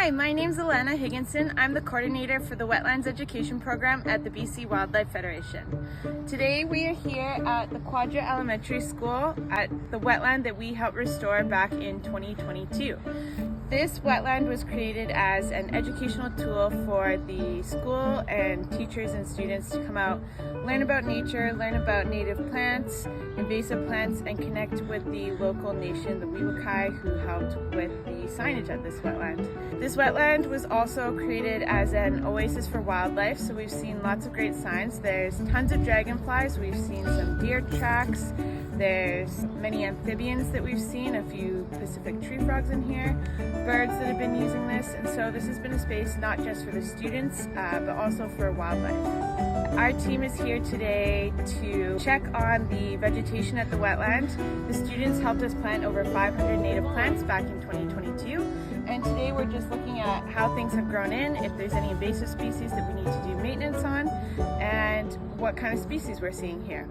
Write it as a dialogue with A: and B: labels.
A: Hi, my name's Elena Higginson. I'm the coordinator for the Wetlands Education Program at the BC Wildlife Federation. Today we are here at the Quadra Elementary School at the wetland that we helped restore back in 2022. This wetland was created as an educational tool for the school and teachers and students to come out, learn about nature, learn about native plants, invasive plants, and connect with the local nation, the Wewakai, who helped with the signage at this wetland. This wetland was also created as an oasis for wildlife, so we've seen lots of great signs. There's tons of dragonflies, we've seen some deer tracks, there's many amphibians that we've seen, a few Pacific tree frogs in here, birds that have been using this, and so this has been a space not just for the students, but also for wildlife. Our team is here today to check on the vegetation at the wetland. The students helped us plant over 500 native plants back in 2022, and today we're just looking at how things have grown in, if there's any invasive species that we need to do maintenance on, and what kind of species we're seeing here.